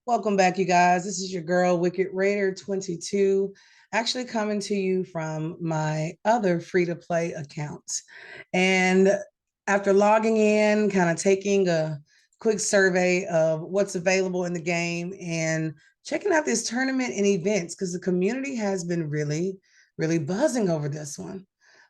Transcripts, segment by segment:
Welcome back, you guys. This is your girl, Wicked Raider 22, actually coming to you from my other free to play accounts. And after logging in, kind of taking a quick survey of what's available in the game and checking out this tournament and events, because the community has been really buzzing over this one.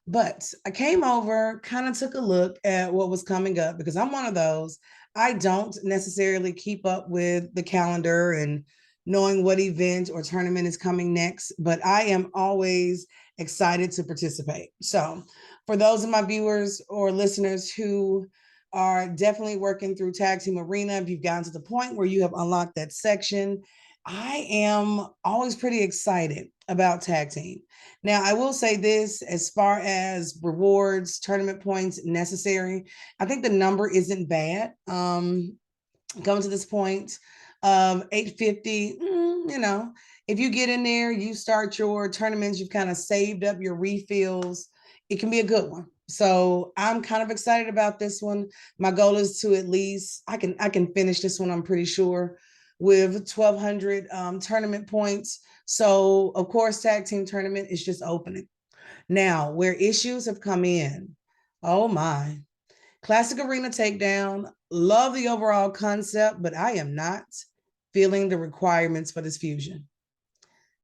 But I came over, kind of took a look at what was coming up because I'm one of those. I don't necessarily keep up with the calendar and knowing what event or tournament is coming next, but I am always excited to participate. So, for those of my viewers or listeners who are definitely working through Tag Team Arena, if you've gotten to the point where you have unlocked that section, I am always pretty excited about Tag Team. Now, I will say this as far as rewards, tournament points necessary, I think the number isn't bad. Coming to this point of 850, if you get in there, you start your tournaments, you've kind of saved up your refills, it can be a good one. So I'm kind of excited about this one. My goal is to at least I can finish this one, I'm pretty sure, with 1,200 tournament points. So of course, tag team tournament is just opening. Now, where issues have come in, oh my. Classic Arena Takedown, love the overall concept, but I am not feeling the requirements for this fusion.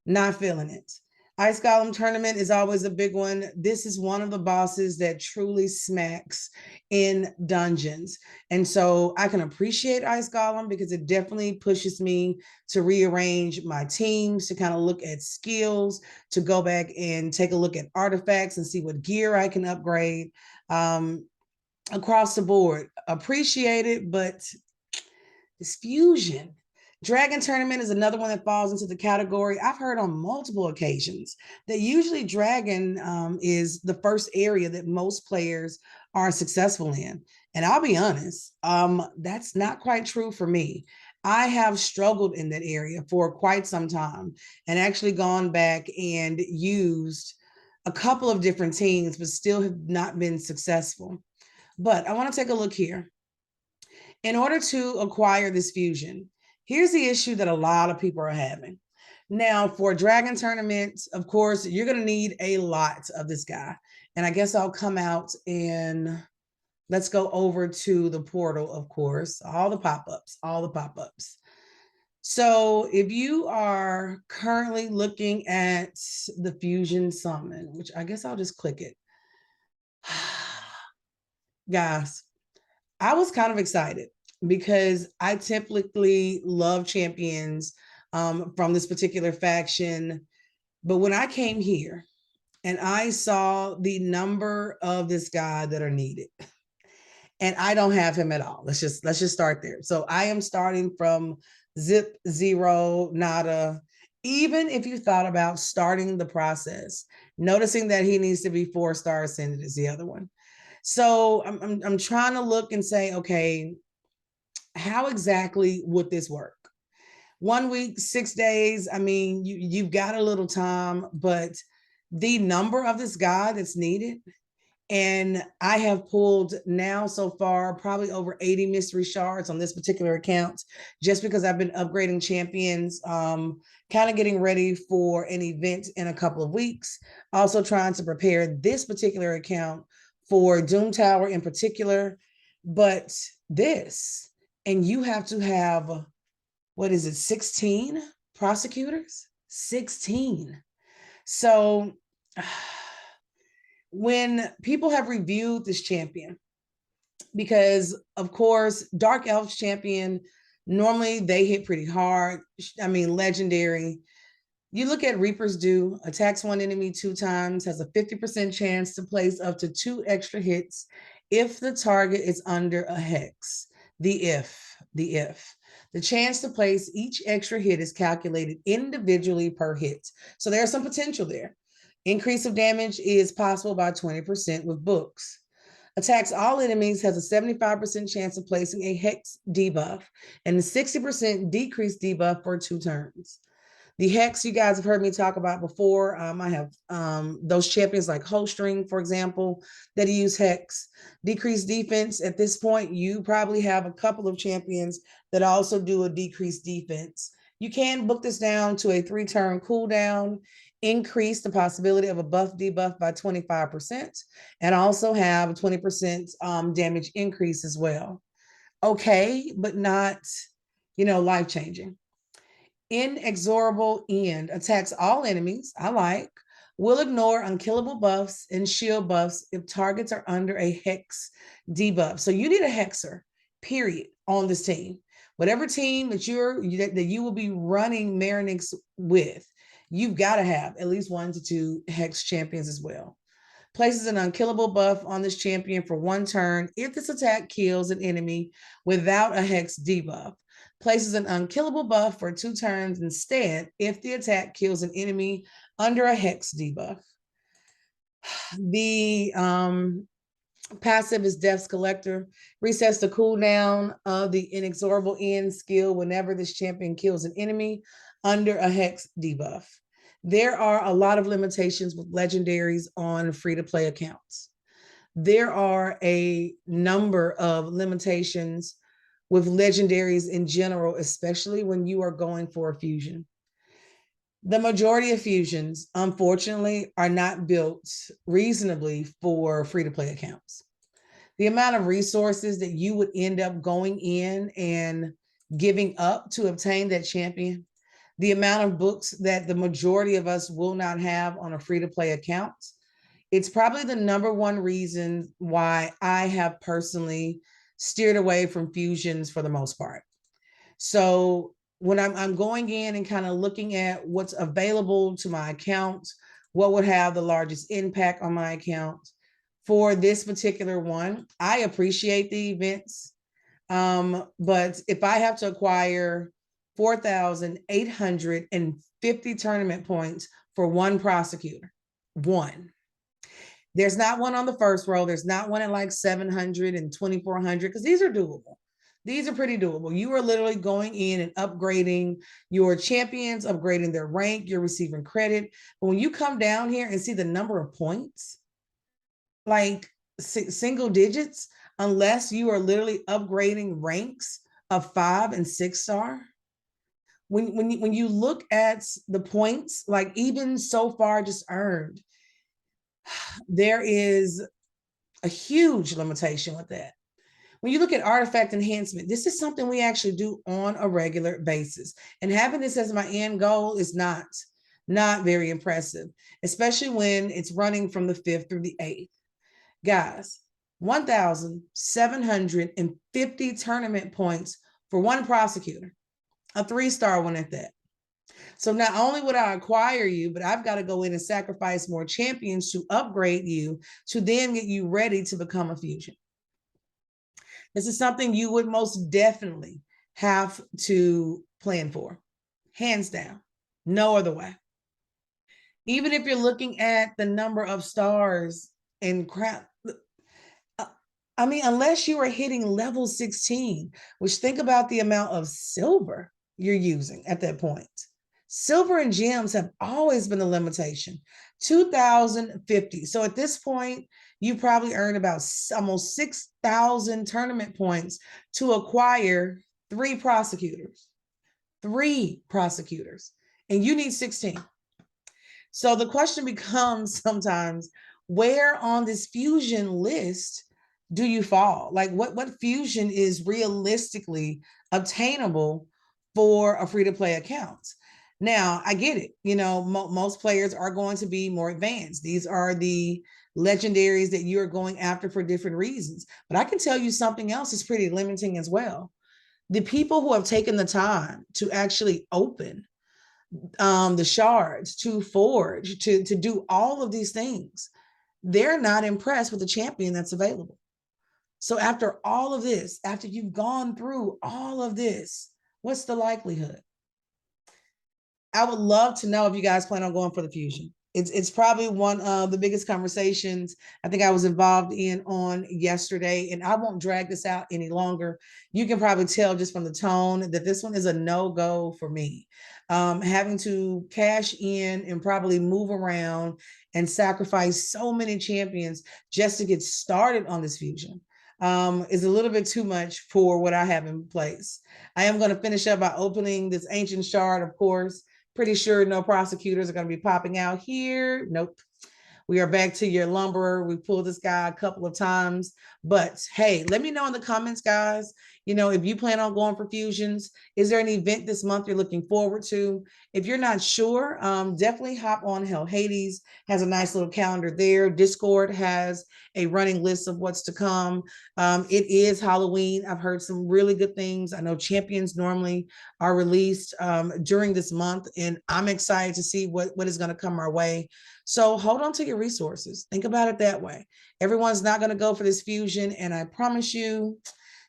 Not feeling it. Ice Golem Tournament is always a big one. This is one of the bosses that truly smacks in dungeons. And so I can appreciate Ice Golem because it definitely pushes me to rearrange my teams, to kind of look at skills, to go back and take a look at artifacts and see what gear I can upgrade. Across the board, appreciate it, but this fusion. Dragon Tournament is another one that falls into the category. I've heard on multiple occasions that usually Dragon is the first area that most players are successful in. And I'll be honest, that's not quite true for me. I have struggled in that area for quite some time and actually gone back and used a couple of different teams, but still have not been successful. But I want to take a look here. In order to acquire this fusion, here's the issue that a lot of people are having. Now, for Dragon tournaments, of course, you're going to need a lot of this guy. And I guess I'll come out and let's go over to the portal, of course, all the pop-ups, all the pop-ups. So if you are currently looking at the fusion summon, which I guess I'll just click it. Guys, I was kind of excited because I typically love champions from this particular faction. But when I came here and I saw the number of this guy that are needed, and I don't have him at all. Let's just start there. So I am starting from zip, zero, nada. Even if you thought about starting the process, noticing that he needs to be 4-star ascended is the other one. So I'm trying to look and say, okay, how exactly would this work? 1 week, 6 days. I mean, you've got a little time, but the number of this guy that's needed, and I have pulled now so far probably over 80 mystery shards on this particular account, just because I've been upgrading champions, kind of getting ready for an event in a couple of weeks. Also trying to prepare this particular account for Doom Tower in particular. But this, and you have to have, what is it, 16 prosecutors? 16. So when people have reviewed this champion, because of course, Dark Elves champion, normally they hit pretty hard. I mean, legendary. You look at Reaper's Due, attacks one enemy 2 times, has a 50% chance to place up to 2 extra hits if the target is under a hex. The chance to place each extra hit is calculated individually per hit. So there's some potential there. Increase of damage is possible by 20% with books. Attacks all enemies has a 75% chance of placing a hex debuff and a 60% decreased debuff for 2 turns. The hex you guys have heard me talk about before. I have those champions like Holstring, for example, that use hex. Decreased defense. At this point, you probably have a couple of champions that also do a decreased defense. You can book this down to a 3-turn cooldown, increase the possibility of a buff debuff by 25%, and also have a 20% damage increase as well. Okay, but not, life changing. Inexorable End attacks all enemies. I like. Will ignore unkillable buffs and shield buffs if targets are under a hex debuff. So you need a hexer, period, on this team. Whatever team that you will be running Marinix with, you've got to have at least 1 to 2 hex champions as well. Places an unkillable buff on this champion for 1 turn if this attack kills an enemy without a hex debuff. Places an unkillable buff for 2 turns instead if the attack kills an enemy under a hex debuff. The passive is Death's Collector. Resets the cooldown of the Inexorable End skill whenever this champion kills an enemy under a hex debuff. There are a lot of limitations with legendaries on free-to-play accounts. There are a number of limitations with legendaries in general, especially when you are going for a fusion. The majority of fusions, unfortunately, are not built reasonably for free-to-play accounts. The amount of resources that you would end up going in and giving up to obtain that champion, the amount of books that the majority of us will not have on a free-to-play account, it's probably the #1 reason why I have personally steered away from fusions for the most part. So when I'm going in and kind of looking at what's available to my account, what would have the largest impact on my account for this particular one, I appreciate the events. But if I have to acquire 4,850 tournament points for 1 prosecutor, there's not one on the first row. There's not one at like 700 and 2,400 because these are doable. These are pretty doable. You are literally going in and upgrading your champions, upgrading their rank, you're receiving credit. But when you come down here and see the number of points, like single digits, unless you are literally upgrading ranks of 5 and 6 star, when you look at the points, like even so far just earned, there is a huge limitation with that. When you look at artifact enhancement, this is something we actually do on a regular basis. And having this as my end goal is not very impressive, especially when it's running from the 5th through the 8th. Guys, 1,750 tournament points for 1 prosecutor, a 3-star one at that. So not only would I acquire you, but I've got to go in and sacrifice more champions to upgrade you to then get you ready to become a fusion. This is something you would most definitely have to plan for, hands down, no other way. Even if you're looking at the number of stars and crap, I mean, unless you are hitting level 16, which think about the amount of silver you're using at that point. Silver and gems have always been a limitation, 2,050. So at this point, you probably earn about almost 6,000 tournament points to acquire 3 prosecutors. 3 prosecutors, and you need 16. So the question becomes sometimes, where on this fusion list do you fall? Like what fusion is realistically obtainable for a free-to-play account? Now, I get it. Most players are going to be more advanced. These are the legendaries that you're going after for different reasons. But I can tell you something else is pretty limiting as well. The people who have taken the time to actually open the shards, to forge, to do all of these things, they're not impressed with the champion that's available. So after all of this, after you've gone through all of this, what's the likelihood? I would love to know if you guys plan on going for the fusion. It's probably one of the biggest conversations I think I was involved in on yesterday, and I won't drag this out any longer. You can probably tell just from the tone that this one is a no-go for me. Having to cash in and probably move around and sacrifice so many champions just to get started on this fusion is a little bit too much for what I have in place. I am going to finish up by opening this ancient shard, of course. Pretty sure no prosecutors are going to be popping out here. Nope. We are back to your lumberer. We pulled this guy a couple of times, but hey, let me know in the comments, guys. You know, if you plan on going for fusions, is there an event this month you're looking forward to? If you're not sure, definitely hop on Hell Hades, has a nice little calendar there. Discord has a running list of what's to come. It is Halloween. I've heard some really good things. I know champions normally are released during this month, and I'm excited to see what is going to come our way. So hold on to your resources. Think about it that way. Everyone's not going to go for this fusion, and I promise you,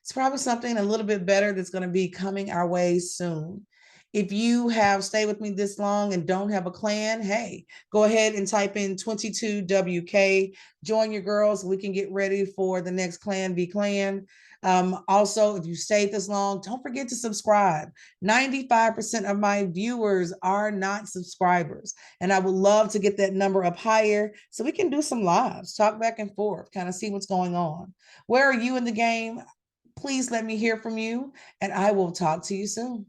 it's probably something a little bit better that's going to be coming our way soon. If you have stayed with me this long and don't have a clan, hey, go ahead and type in 22WK. Join your girls. We can get ready for the next Clan v Clan. Also, if you stayed this long, don't forget to subscribe. 95% of my viewers are not subscribers, and I would love to get that number up higher so we can do some lives, talk back and forth, kind of see what's going on. Where are you in the game? Please let me hear from you, and I will talk to you soon.